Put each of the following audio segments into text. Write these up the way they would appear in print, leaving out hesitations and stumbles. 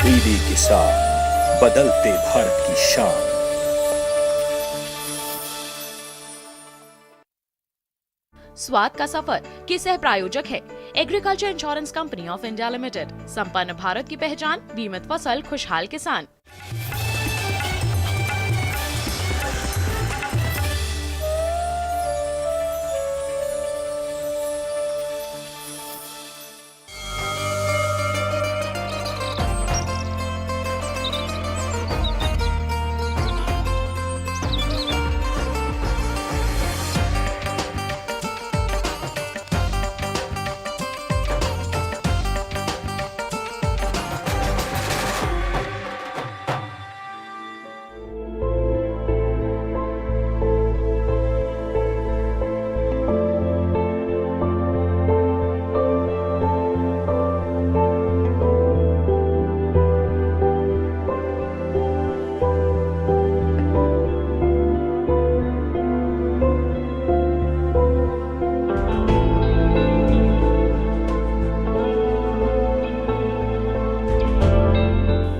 तब्दीली के साथ बदलते भारत की शान। स्वाद का सफर के सह प्रायोजक है agriculture insurance company of India limited. संपन्न भारत की पहचान, बीमित फसल, खुशहाल किसान।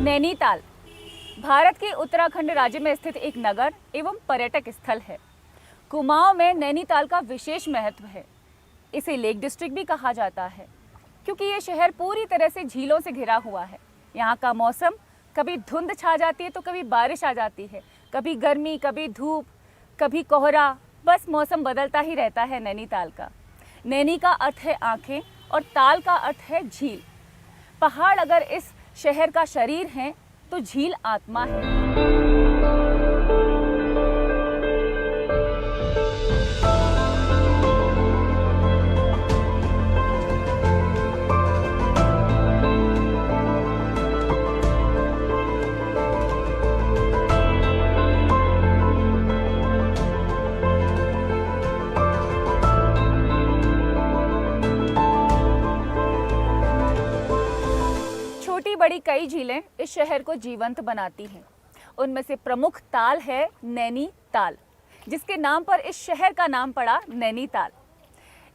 नैनीताल भारत के उत्तराखंड राज्य में स्थित एक नगर एवं पर्यटक स्थल है। कुमाऊं में नैनीताल का विशेष महत्व है। इसे लेक डिस्ट्रिक्ट भी कहा जाता है क्योंकि ये शहर पूरी तरह से झीलों से घिरा हुआ है। यहाँ का मौसम कभी धुंध छा जाती है तो कभी बारिश आ जाती है, कभी गर्मी, कभी धूप, कभी कोहरा, बस मौसम बदलता ही रहता है नैनीताल का। नैनी का अर्थ है आँखें और ताल का अर्थ है झील। पहाड़ अगर इस शहर का शरीर है तो झील आत्मा है। छोटी बड़ी कई झीलें इस शहर को जीवंत बनाती हैं। उनमें से प्रमुख ताल है नैनी ताल, जिसके नाम पर इस शहर का नाम पड़ा नैनीताल।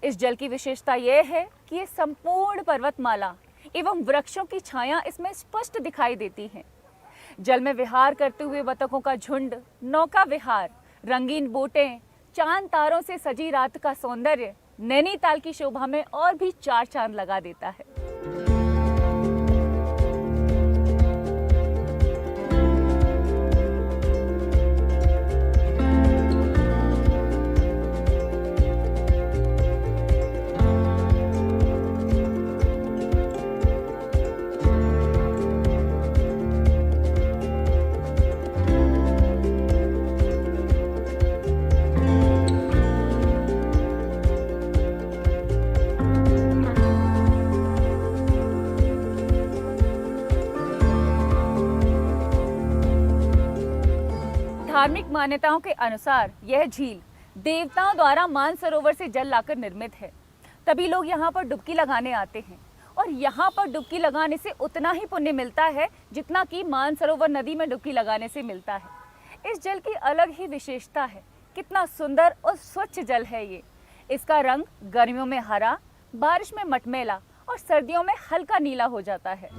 इस जल की विशेषता यह है कि ये संपूर्ण पर्वतमाला एवं वृक्षों की छाया इसमें स्पष्ट दिखाई देती है। जल में विहार करते हुए बतखों का झुंड, नौका विहार, रंगीन बोटें, चांद तारों से सजी रात का सौंदर्य नैनीताल की शोभा में और भी चार चांद लगा देता है। धार्मिक मान्यताओं के अनुसार यह झील देवताओं द्वारा मानसरोवर से जल लाकर निर्मित है। तभी लोग यहाँ पर डुबकी लगाने आते हैं और यहाँ पर डुबकी लगाने से उतना ही पुण्य मिलता है जितना कि मानसरोवर नदी में डुबकी लगाने से मिलता है। इस जल की अलग ही विशेषता है। कितना सुंदर और स्वच्छ जल है ये। इसका रंग गर्मियों में हरा, बारिश में मटमैला और सर्दियों में हल्का नीला हो जाता है।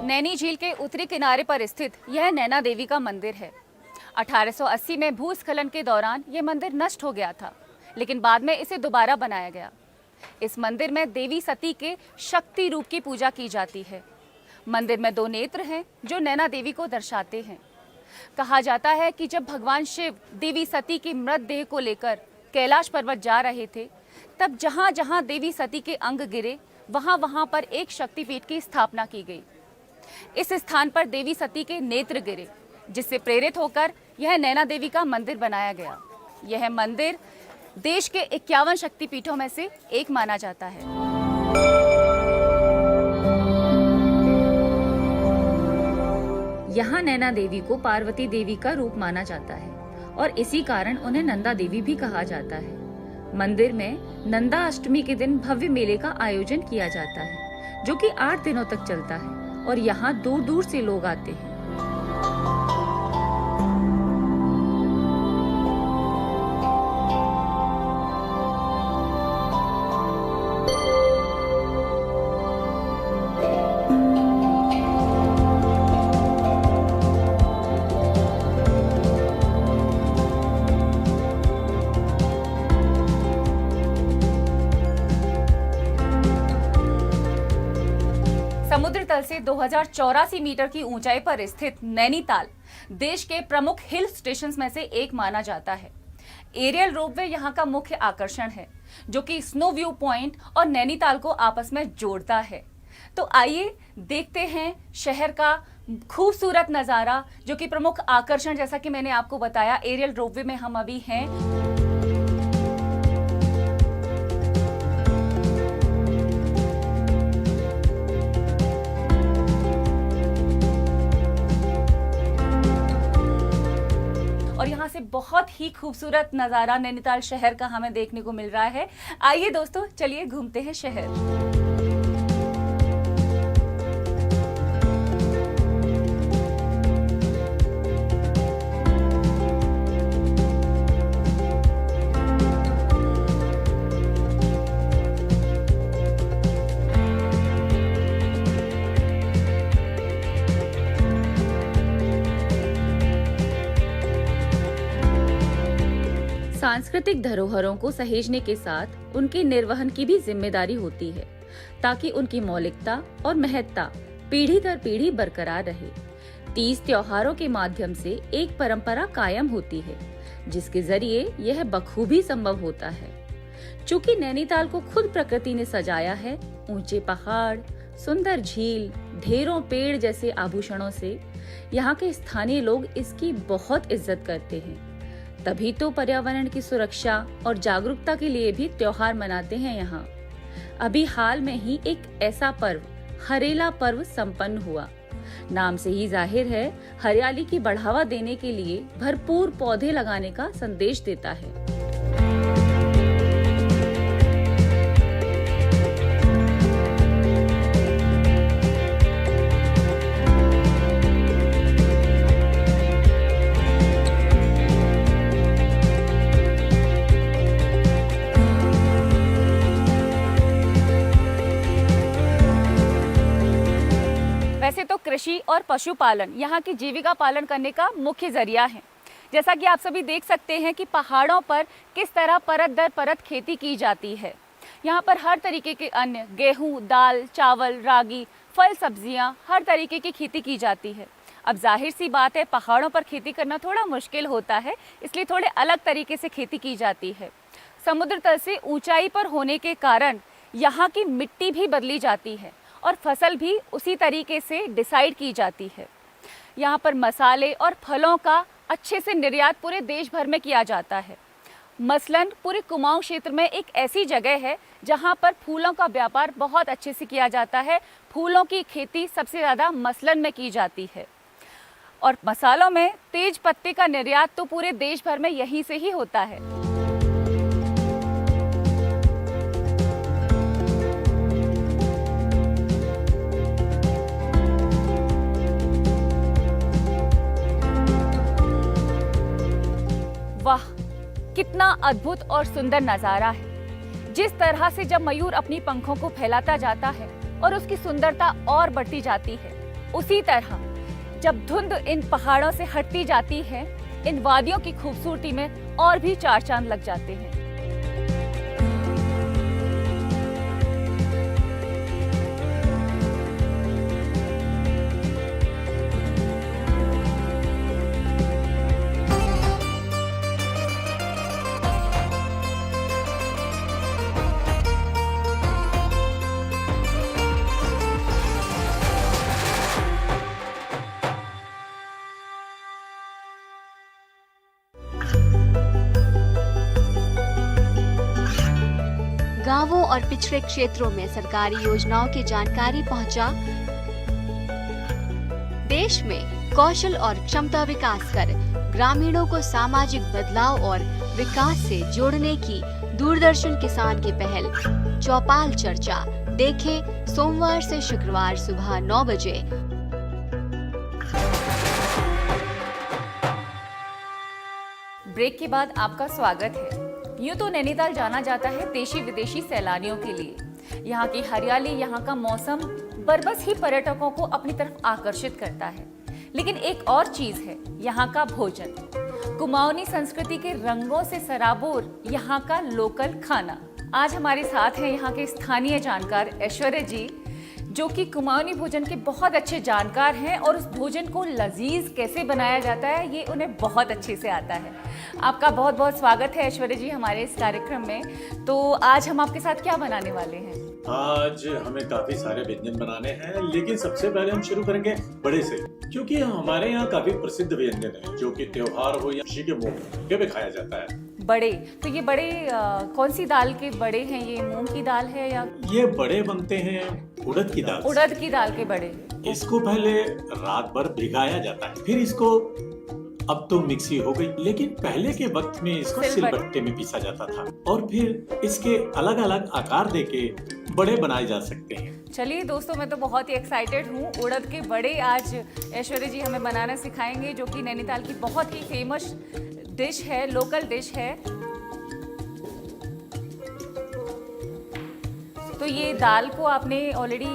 नैनी झील के उत्तरी किनारे पर स्थित यह नैना देवी का मंदिर है। 1880 में भूस्खलन के दौरान यह मंदिर नष्ट हो गया था, लेकिन बाद में इसे दोबारा बनाया गया। इस मंदिर में देवी सती के शक्ति रूप की पूजा की जाती है। मंदिर में 2 नेत्र हैं जो नैना देवी को दर्शाते हैं। कहा जाता है कि जब भगवान शिव देवी सती की मृतदेह को लेकर कैलाश पर्वत जा रहे थे, तब जहाँ जहाँ देवी सती के अंग गिरे वहाँ पर एक शक्तिपीठ की स्थापना की गई। इस स्थान पर देवी सती के नेत्र गिरे, जिससे प्रेरित होकर यह नैना देवी का मंदिर बनाया गया। यह मंदिर देश के 51 शक्तिपीठों में से एक माना जाता है। यहाँ नैना देवी को पार्वती देवी का रूप माना जाता है और इसी कारण उन्हें नंदा देवी भी कहा जाता है। मंदिर में नंदा अष्टमी के दिन भव्य मेले का आयोजन किया जाता है, जो कि 8 दिनों तक चलता है और यहाँ दूर दूर से लोग आते हैं। समुद्र तल से 2084 मीटर की ऊंचाई पर स्थित नैनीताल देश के प्रमुख हिल स्टेशंस में से एक माना जाता है। एरियल रोपवे यहाँ का मुख्य आकर्षण है, जो कि स्नो व्यू पॉइंट और नैनीताल को आपस में जोड़ता है। तो आइए देखते हैं शहर का खूबसूरत नज़ारा, जो कि प्रमुख आकर्षण, जैसा कि मैंने आपको बताया, एरियल रोपवे में हम अभी हैं। और यहाँ से बहुत ही खूबसूरत नज़ारा नैनीताल शहर का हमें देखने को मिल रहा है। आइए दोस्तों, चलिए घूमते हैं शहर। सांस्कृतिक धरोहरों को सहेजने के साथ उनके निर्वहन की भी जिम्मेदारी होती है, ताकि उनकी मौलिकता और महत्ता पीढ़ी दर पीढ़ी बरकरार रहे। 30 त्योहारों के माध्यम से एक परंपरा कायम होती है, जिसके जरिए यह बखूबी संभव होता है। चूँकि नैनीताल को खुद प्रकृति ने सजाया है, ऊंचे पहाड़, सुंदर झील, ढेरों पेड़ जैसे आभूषणों से यहाँ के स्थानीय लोग इसकी बहुत इज्जत करते हैं। तभी तो पर्यावरण की सुरक्षा और जागरूकता के लिए भी त्योहार मनाते हैं यहाँ। अभी हाल में ही एक ऐसा पर्व, हरेला पर्व संपन्न हुआ। नाम से ही जाहिर है, हरियाली की बढ़ावा देने के लिए भरपूर पौधे लगाने का संदेश देता है। वैसे तो कृषि और पशुपालन यहाँ की जीविका पालन करने का मुख्य जरिया है। जैसा कि आप सभी देख सकते हैं कि पहाड़ों पर किस तरह परत दर परत खेती की जाती है। यहाँ पर हर तरीके के अन्न, गेहूँ, दाल, चावल, रागी, फल, सब्जियाँ, हर तरीके की खेती की जाती है। अब जाहिर सी बात है, पहाड़ों पर खेती करना थोड़ा मुश्किल होता है, इसलिए थोड़े अलग तरीके से खेती की जाती है। समुद्र तल से ऊंचाई पर होने के कारण यहाँ की मिट्टी भी बदली जाती है और फसल भी उसी तरीके से डिसाइड की जाती है। यहाँ पर मसाले और फलों का अच्छे से निर्यात पूरे देश भर में किया जाता है। मसलन पूरे कुमाऊं क्षेत्र में एक ऐसी जगह है जहाँ पर फूलों का व्यापार बहुत अच्छे से किया जाता है। फूलों की खेती सबसे ज़्यादा मसलन में की जाती है और मसालों में तेज पत्ते का निर्यात तो पूरे देश भर में यहीं से ही होता है। वाह, कितना अद्भुत और सुंदर नज़ारा है। जिस तरह से जब मयूर अपनी पंखों को फैलाता जाता है और उसकी सुंदरता और बढ़ती जाती है, उसी तरह जब धुंध इन पहाड़ों से हटती जाती है, इन वादियों की खूबसूरती में और भी चार चांद लग जाते हैं। गांवों और पिछड़े क्षेत्रों में सरकारी योजनाओं की जानकारी पहुंचा। देश में कौशल और क्षमता विकास कर ग्रामीणों को सामाजिक बदलाव और विकास से जोड़ने की दूरदर्शन किसान की पहल चौपाल चर्चा देखें सोमवार से शुक्रवार सुबह 9 बजे। ब्रेक के बाद आपका स्वागत है। यूँ तो नैनीताल जाना जाता है देशी विदेशी सैलानियों के लिए। यहाँ की हरियाली, यहाँ का मौसम बरबस ही पर्यटकों को अपनी तरफ आकर्षित करता है। लेकिन एक और चीज है यहाँ का भोजन, कुमाऊनी संस्कृति के रंगों से सराबोर यहाँ का लोकल खाना। आज हमारे साथ हैं यहाँ के स्थानीय जानकार ऐश्वर्या जी, जो कि कुमाऊनी भोजन के बहुत अच्छे जानकार हैं और उस भोजन को लजीज कैसे बनाया जाता है ये उन्हें बहुत अच्छे से आता है। आपका बहुत बहुत स्वागत है ऐश्वर्या जी हमारे इस कार्यक्रम में। तो आज हम आपके साथ क्या बनाने वाले हैं? आज हमें काफी सारे व्यंजन बनाने हैं, लेकिन सबसे पहले हम शुरू करेंगे बड़े से, क्योंकि हमारे यहाँ काफी प्रसिद्ध व्यंजन है जो कि त्योहार हो या खुशी के मौके पे खाया जाता है। बड़े, तो ये बड़े कौन सी दाल के बड़े हैं? ये मूंग की दाल है या? ये बड़े बनते हैं उड़द की दाल। उड़द की दाल के बड़े। इसको पहले रात भर भिगाया जाता है, फिर इसको, अब तो मिक्सी हो गई, लेकिन पहले के वक्त में इसको सिलबट्टे में पीसा जाता था और फिर इसके अलग अलग आकार देके बड़े बनाए जा सकते हैं। चलिए दोस्तों, मैं तो बहुत ही एक्साइटेड हूँ। उड़द के बड़े आज ऐश्वर्या जी हमें बनाना सिखाएंगे, जो कि नैनीताल की बहुत ही फेमस डिश है, लोकल डिश है। तो ये दाल को आपने ऑलरेडी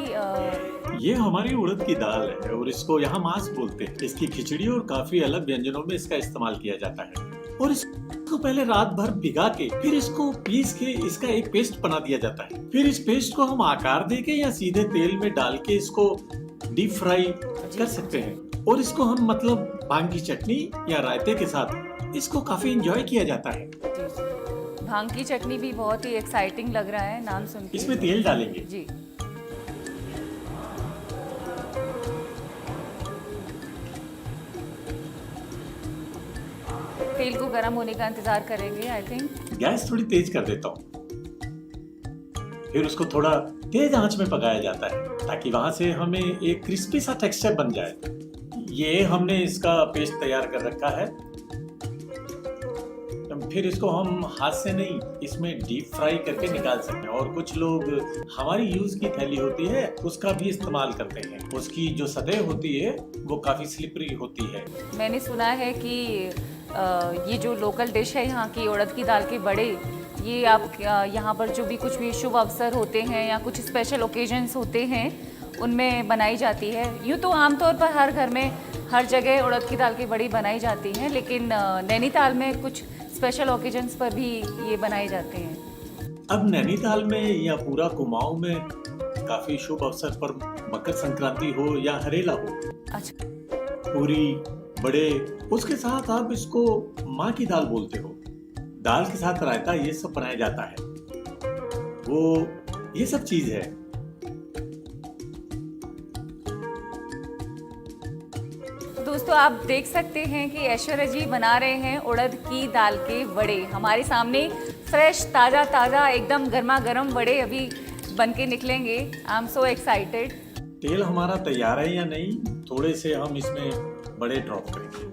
ये हमारी उड़द की दाल है और इसको यहाँ मांस बोलते हैं। इसकी खिचड़ी और काफी अलग व्यंजनों में इसका इस्तेमाल किया जाता है और इसको पहले रात भर भिगा के फिर इसको पीस के इसका एक पेस्ट बना दिया जाता है। फिर इस पेस्ट को हम आकार दे के या सीधे तेल में डाल के इसको डीप फ्राई कर सकते हैं और इसको हम मतलब भांग की चटनी या रायते के साथ इसको काफी एंजॉय किया जाता है। भांग की चटनी भी बहुत ही एक्साइटिंग लग रहा है नाम सुन के। इसमें तेल डालेंगे जी। तेल को गर्म होने का इंतजार करेंगे। आई थिंक गैस थोड़ी तेज कर देता हूँ, फिर उसको थोड़ा तेज आंच में पकाया जाता है ताकि वहां से हमें एक क्रिस्पी सा टेक्सचर बन जाए। ये हमने इसका पेस्ट तैयार कर रखा है, फिर इसको हम हाथ से नहीं इसमें डीप फ्राई करके निकाल सकते हैं। और कुछ लोग हमारी यूज की थैली होती है उसका भी इस्तेमाल करते हैं। उसकी जो सतह होती है वो काफी स्लिपरी होती है। मैंने सुना है कि ये जो लोकल डिश है यहाँ की उड़द की दाल के बड़े, ये आप यहाँ पर जो भी कुछ भी शुभ अवसर होते हैं या कुछ स्पेशल ओकेजन्स होते हैं उनमें बनाई जाती है। यूँ तो आमतौर पर हर घर में हर जगह उड़द की दाल की बड़ी बनाई जाती हैं, लेकिन नैनीताल में कुछ स्पेशल ओकेजन्स पर भी ये बनाए जाते हैं। अब नैनीताल में या पूरा कुमाऊं में काफी शुभ अवसर पर मकर संक्रांति हो या हरेला हो, अच्छा, पूरी बड़े, उसके साथ आप इसको माँ की दाल बोलते हो, दाल के साथ रायता, ये सब बनाया जाता है। वो ये सब चीज है। दोस्तों आप देख सकते हैं कि ऐश्वर्या जी बना रहे हैं उड़द की दाल के बड़े। हमारे सामने फ्रेश ताज़ा ताज़ा एकदम गर्मा गर्म बड़े अभी बन के निकलेंगे। I am so excited. तेल हमारा तैयार है या नहीं, थोड़े से हम इसमें बड़े ड्रॉप करेंगे।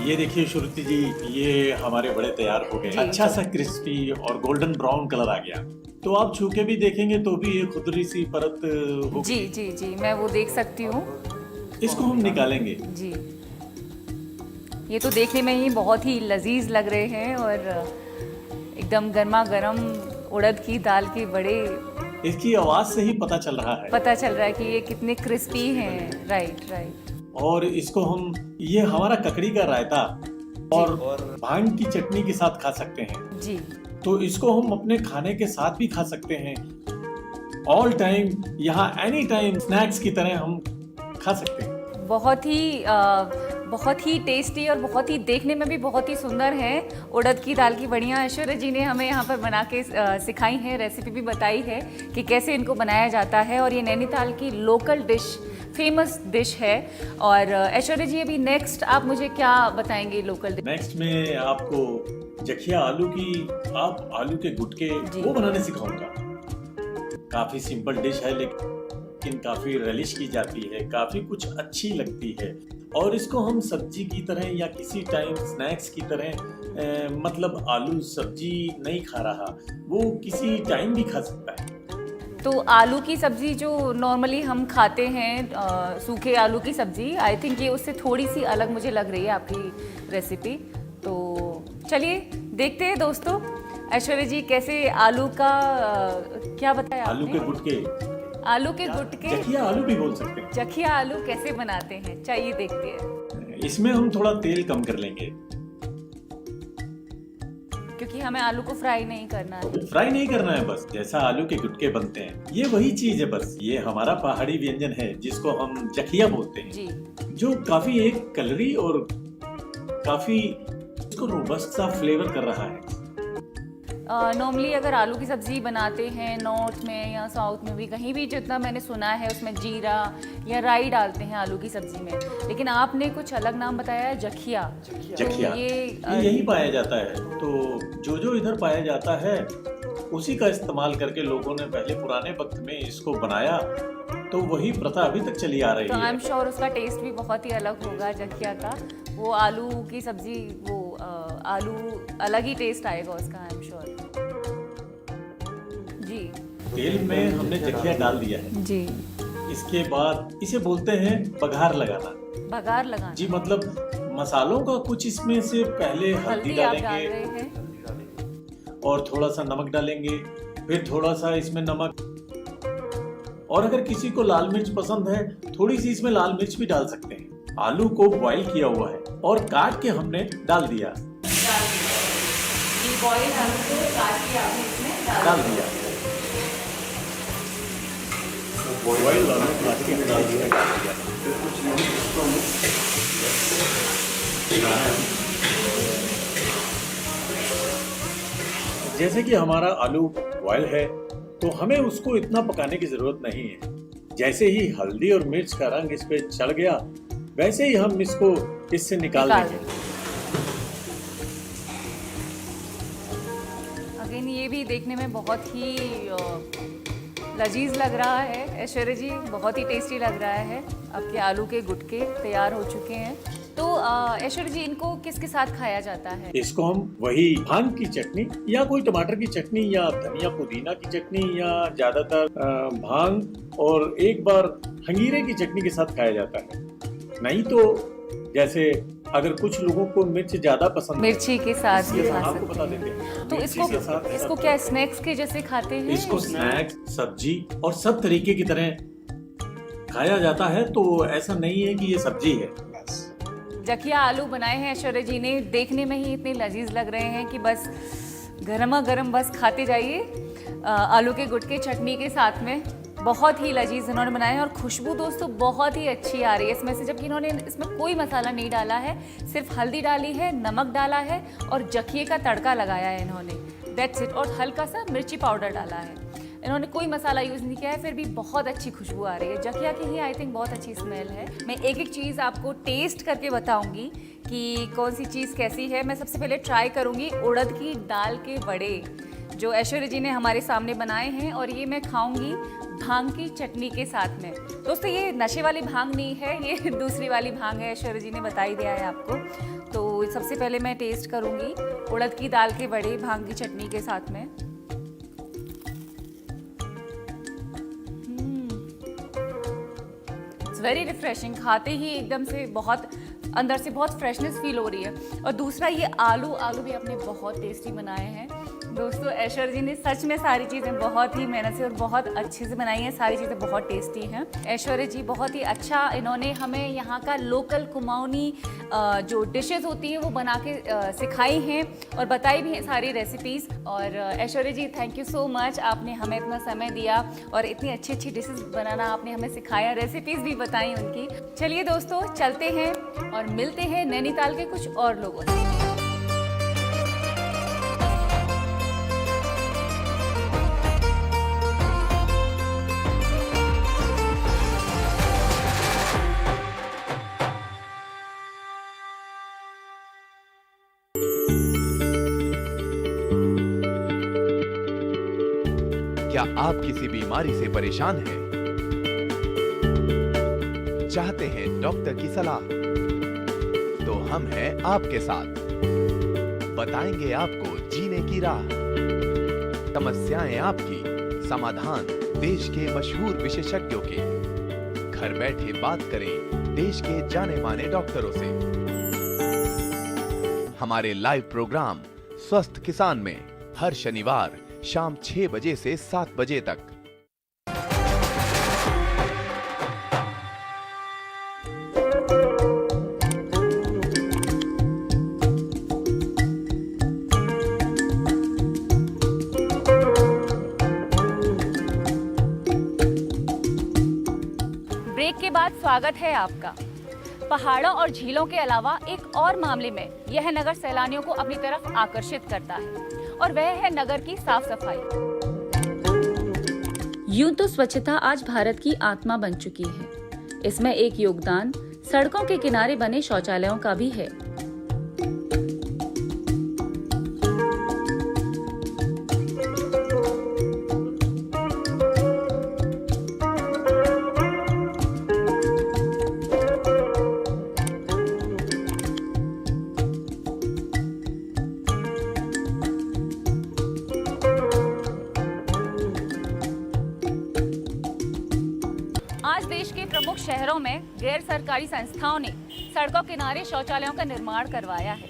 ये देखिए श्रुति जी, ये हमारे बड़े तैयार हो गए। अच्छा सा क्रिस्पी और गोल्डन ब्राउन कलर आ गया। तो आप छू के भी देखेंगे तो भी ये खुदरी सी परत होगी। जी जी जी, मैं वो देख सकती हूँ। इसको हम निकालेंगे। जी, ये तो देखने में ही बहुत ही लजीज लग रहे हैं और एकदम गर्मा गर्म उड़द की दाल के बड़े। इसकी आवाज से ही पता चल रहा है, पता चल रहा है कि ये कितने क्रिस्पी हैं। Right right. और इसको हम, ये हमारा ककड़ी का रायता और भांग की चटनी के साथ खा सकते हैं जी। तो इसको हम अपने खाने के साथ भी खा सकते हैं। ऑल टाइम, यहाँ एनी टाइम स्नैक्स की तरह हम खा सकते हैं। बहुत ही टेस्टी और बहुत ही देखने में भी बहुत ही सुंदर है उड़द की दाल की बड़ियाँ। ऐश्वर्या जी ने हमें यहाँ पर बना के सिखाई है, रेसिपी भी बताई है कि कैसे इनको बनाया जाता है। और ये नैनीताल की लोकल डिश, फेमस डिश है। और ऐश्वर्या जी, अभी नेक्स्ट आप मुझे क्या बताएंगे लोकल डिश? नेक्स्ट में आपको जखिया आलू आलू के गुटके वो बनाने सिखाऊंगा। काफी सिंपल डिश है लेकिन काफी relish की जाती है, काफी कुछ अच्छी लगती है। और इसको हम सब्जी की तरह या किसी टाइम स्नैक्स की तरह मतलब आलू सब्जी नहीं खा रहा, वो किसी टाइम भी खा सकता है। तो आलू की सब्ज़ी जो नॉर्मली हम खाते हैं, सूखे आलू की सब्ज़ी, आई थिंक ये उससे थोड़ी सी अलग मुझे लग रही है आपकी रेसिपी। तो चलिए देखते हैं दोस्तों, ऐश्वर्या जी कैसे आलू का क्या बताया आलू आपने? के गुटके, आलू के गुटके, जखिया आलू भी बोल सकते हैं। जखिया आलू कैसे बनाते हैं, चाहिए देखते हैं। इसमें हम थोड़ा तेल कम कर लेंगे क्योंकि हमें आलू को फ्राई नहीं करना है। फ्राई नहीं करना है, बस जैसा आलू के गुटके बनते हैं ये वही चीज है। बस ये हमारा पहाड़ी व्यंजन है जिसको हम जखिया बोलते हैं जी। जो काफी एक कलरी और काफी इसको रोबस्ट सा फ्लेवर कर रहा है। नॉर्मली अगर आलू की सब्ज़ी बनाते हैं नॉर्थ में या साउथ में भी, कहीं भी जितना मैंने सुना है उसमें जीरा या राई डालते हैं आलू की सब्ज़ी में, लेकिन आपने कुछ अलग नाम बताया है, जखिया। जखिया तो ये यही पाया जाता है। तो जो इधर पाया जाता है उसी का इस्तेमाल करके लोगों ने पहले पुराने वक्त में इसको बनाया, तो वही प्रथा अभी तक चली आ रही तो आई है। एम श्योर उसका टेस्ट भी बहुत ही अलग होगा जखिया का। वो आलू की सब्ज़ी, वो आलू अलग ही टेस्ट आएगा उसका, आई एम श्योर। जी। तेल में हमने जखिया डाल दिया है। जी। इसके बाद इसे बोलते हैं बघार लगाना। बघार लगाना जी, मतलब मसालों का कुछ इसमें से पहले हल्दी आप डाल डालेंगे रहे हैं। और थोड़ा सा नमक डालेंगे, फिर थोड़ा सा इसमें नमक, और अगर किसी को लाल मिर्च पसंद है थोड़ी सी इसमें लाल मिर्च भी डाल सकते हैं। आलू को बॉईल किया हुआ है और काट के हमने डाल दिया। बॉइल आलू को काट के आपने इसमें डाल दिया। बॉयल आलू काट के डाल दिया। जैसे कि हमारा आलू बॉयल है तो हमें उसको इतना पकाने की जरूरत नहीं है। जैसे ही हल्दी और मिर्च का रंग इस पे चढ़ गया वैसे ही हम इसको इससे निकाल देंगे। अगेन ये भी देखने में बहुत ही लजीज लग रहा है ऐश्वर्या जी, बहुत ही टेस्टी लग रहा है। आपके आलू के गुटके तैयार हो चुके हैं। तो ऐश्वर्या जी, इनको किसके साथ खाया जाता है? इसको हम वही भांग की चटनी या कोई टमाटर की चटनी या धनिया पुदीना की चटनी या ज्यादातर भांग और एक बार हंगीरे की चटनी के साथ खाया जाता है। नहीं तो जैसे अगर कुछ लोगों को मिर्च ज्यादा पसंद है, मिर्ची के साथ भी खा आपको बता सकते देते हैं। हैं। तो मिर्ची के साथ इसको क्या स्नैक्स के जैसे खाते हैं? इसको स्नैक्स, सब्जी और सब तरीके की तरह खाया जाता है। तो ऐसा नहीं है कि ये सब्जी है। जखिया आलू बनाए हैं ऐश्वर्या जी ने, देखने में ही इतने लजीज लग रहे हैं कि बस गर्मा गर्म बस खाते जाइए आलू के गुटके चटनी के साथ में। बहुत ही लजीज इन्होंने बनाए हैं और खुशबू दोस्तों बहुत ही अच्छी आ रही है इसमें से, जबकि इन्होंने इसमें कोई मसाला नहीं डाला है, सिर्फ हल्दी डाली है, नमक डाला है और जखिए का तड़का लगाया है इन्होंने, दैट्स इट। और हल्का सा मिर्ची पाउडर डाला है। इन्होंने कोई मसाला यूज़ नहीं किया है, फिर भी बहुत अच्छी खुशबू आ रही है। जखिया की ही आई थिंक बहुत अच्छी स्मेल है। मैं एक एक चीज़ आपको टेस्ट करके बताऊंगी कि कौन सी चीज़ कैसी है। मैं सबसे पहले ट्राई करूंगी उड़द की दाल के बड़े जो ऐश्वर्या जी ने हमारे सामने बनाए हैं, और ये मैं खाऊंगी भांग की चटनी के साथ में। दोस्तों ये नशे वाली भांग नहीं है, ये दूसरी वाली भांग है, ऐश्वर्या जी ने बता ही दिया है आपको। तो सबसे पहले मैं टेस्ट करूंगी उड़द की दाल के बड़े भांग की चटनी के साथ में। इट्स वेरी रिफ्रेशिंग, खाते ही एकदम से बहुत अंदर से बहुत फ्रेशनेस फील हो रही है। और दूसरा ये आलू भी आपने बहुत टेस्टी बनाए हैं दोस्तों। ऐश्वर्या जी ने सच में सारी चीज़ें बहुत ही मेहनत से और बहुत अच्छे से बनाई हैं, सारी चीज़ें बहुत टेस्टी हैं। ऐश्वर्या जी बहुत ही अच्छा इन्होंने हमें यहाँ का लोकल कुमाऊनी जो डिशेस होती हैं वो बना के सिखाई हैं और बताई भी हैं सारी रेसिपीज़। और ऐश्वर्या जी थैंक यू सो मच, आपने हमें इतना समय दिया और इतनी अच्छी अच्छी डिशेस बनाना आपने हमें सिखाया, रेसिपीज़ भी बताई उनकी। चलिए दोस्तों चलते हैं और मिलते हैं नैनीताल के कुछ और लोगों से। क्या आप किसी बीमारी से परेशान हैं? चाहते हैं डॉक्टर की सलाह? तो हम हैं आपके साथ। बताएंगे आपको जीने की राह। समस्याएं आपकी, समाधान देश के मशहूर विशेषज्ञों के। घर बैठे बात करें देश के जाने माने डॉक्टरों से। हमारे लाइव प्रोग्राम स्वस्थ किसान में हर शनिवार शाम 6 बजे से 7 बजे तक। ब्रेक के बाद स्वागत है आपका। पहाड़ों और झीलों के अलावा एक और मामले में यह नगर सैलानियों को अपनी तरफ आकर्षित करता है और वह है नगर की साफ सफाई। यूं तो स्वच्छता आज भारत की आत्मा बन चुकी है। इसमें एक योगदान सड़कों के किनारे बने शौचालयों का भी है। आज देश के प्रमुख शहरों में गैर सरकारी संस्थाओं ने सड़कों किनारे शौचालयों का निर्माण करवाया है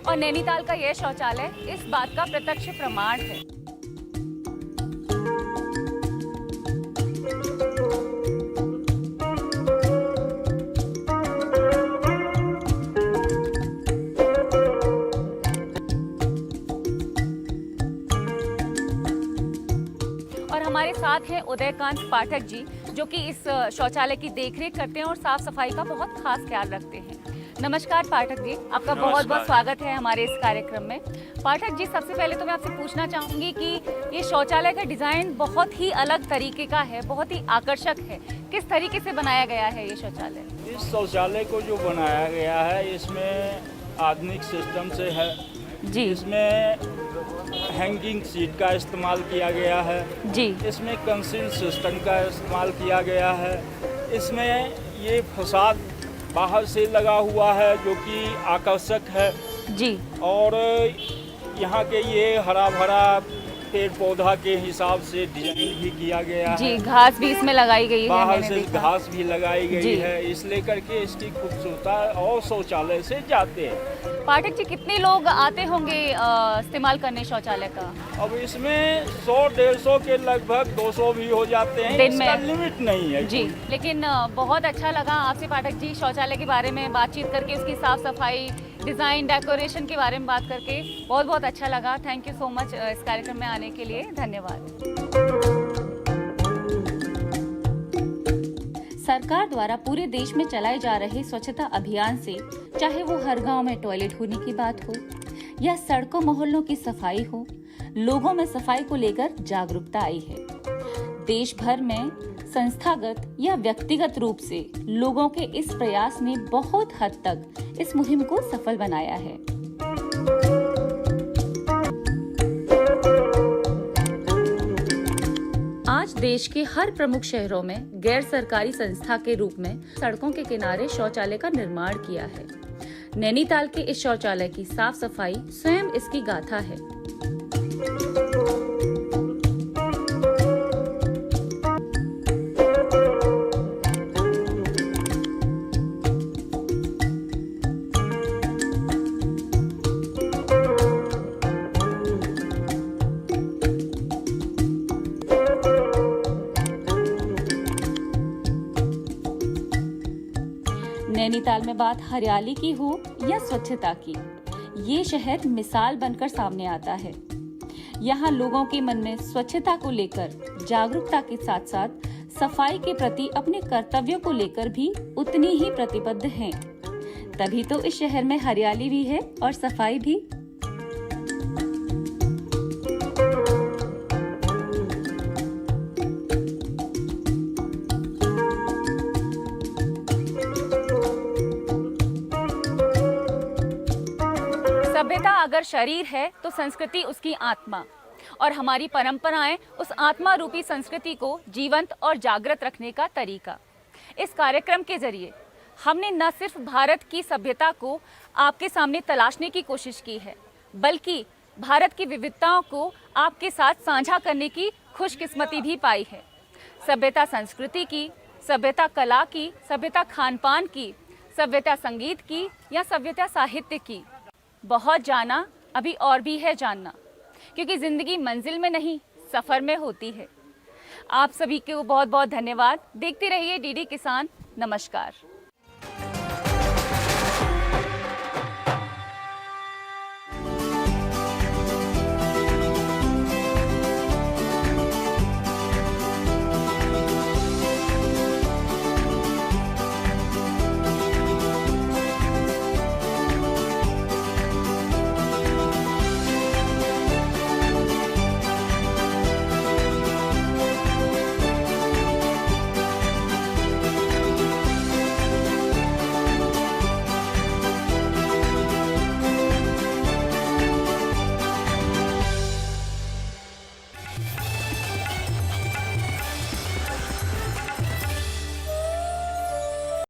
और नैनीताल का यह शौचालय इस बात का प्रत्यक्ष प्रमाण है। और हमारे साथ हैं उदयकांत पाठक जी, जो कि इस शौचालय की देखरेख करते हैं और साफ सफाई का बहुत खास ख्याल रखते हैं। नमस्कार पाठक जी, आपका बहुत बहुत स्वागत है हमारे इस कार्यक्रम में। पाठक जी, सबसे पहले तो मैं आपसे पूछना चाहूंगी कि ये शौचालय का डिजाइन बहुत ही अलग तरीके का है, बहुत ही आकर्षक है। किस तरीके से बनाया गया है ये शौचालय? इस शौचालय को जो बनाया गया है इसमें आधुनिक सिस्टम से है जी। इसमें हैंगिंग सीट का इस्तेमाल किया गया है जी। इसमें कंसील सिस्टम का इस्तेमाल किया गया है। इसमें ये फसाद बाहर से लगा हुआ है जो कि आकर्षक है जी। और यहाँ के ये हरा भरा पेड़ पौधा के हिसाब से डिजाइन भी किया गया है जी। घास भी इसमें लगाई गई है, बाहर मैंने से देखा। घास भी लगाई जी। गई है, इसलिए करके इसकी खूबसूरता और शौचालय से जाते हैं। पाठक जी, कितने लोग आते होंगे इस्तेमाल करने शौचालय का? अब इसमें 100-150 के लगभग 200 भी हो जाते हैं। दिन में? इसका लिमिट नहीं है जी। लेकिन बहुत अच्छा लगा आपसे पाठक जी शौचालय के बारे में बातचीत करके, उसकी साफ सफाई, डिज़ाइन, डेकोरेशन के बारे में बात करके बहुत बहुत अच्छा लगा। थैंक यू सो मच इस कार्यक्रम में आने के लिए, धन्यवाद। सरकार द्वारा पूरे देश में चलाए जा रहे स्वच्छता अभियान से, चाहे वो हर गांव में टॉयलेट होने की बात हो या सड़कों मोहल्लों की सफाई हो, लोगों में सफाई को लेकर जागरूकता आई है। देश भर में संस्थागत या व्यक्तिगत रूप से लोगों के इस प्रयास ने बहुत हद तक इस मुहिम को सफल बनाया है। आज देश के हर प्रमुख शहरों में गैर सरकारी संस्था के रूप में सड़कों के किनारे शौचालय का निर्माण किया है। नैनीताल के इस शौचालय की साफ सफाई स्वयं इसकी गाथा है। नैनीताल में बात हरियाली की हो या स्वच्छता की, ये शहर मिसाल बनकर सामने आता है। यहाँ लोगों के मन में स्वच्छता को लेकर जागरूकता के साथ साथ सफाई के प्रति अपने कर्तव्यों को लेकर भी उतनी ही प्रतिबद्ध हैं। तभी तो इस शहर में हरियाली भी है और सफाई भी। सभ्यता अगर शरीर है तो संस्कृति उसकी आत्मा, और हमारी परंपराएं उस आत्मा रूपी संस्कृति को जीवंत और जागृत रखने का तरीका। इस कार्यक्रम के जरिए हमने न सिर्फ भारत की सभ्यता को आपके सामने तलाशने की कोशिश की है, बल्कि भारत की विविधताओं को आपके साथ साझा करने की खुशकिस्मती भी पाई है। सभ्यता संस्कृति की, सभ्यता कला की, सभ्यता खान पान की, सभ्यता संगीत की या सभ्यता साहित्य की। बहुत जाना, अभी और भी है जानना, क्योंकि ज़िंदगी मंजिल में नहीं सफ़र में होती है। आप सभी को बहुत बहुत धन्यवाद। देखते रहिए डीडी किसान। नमस्कार।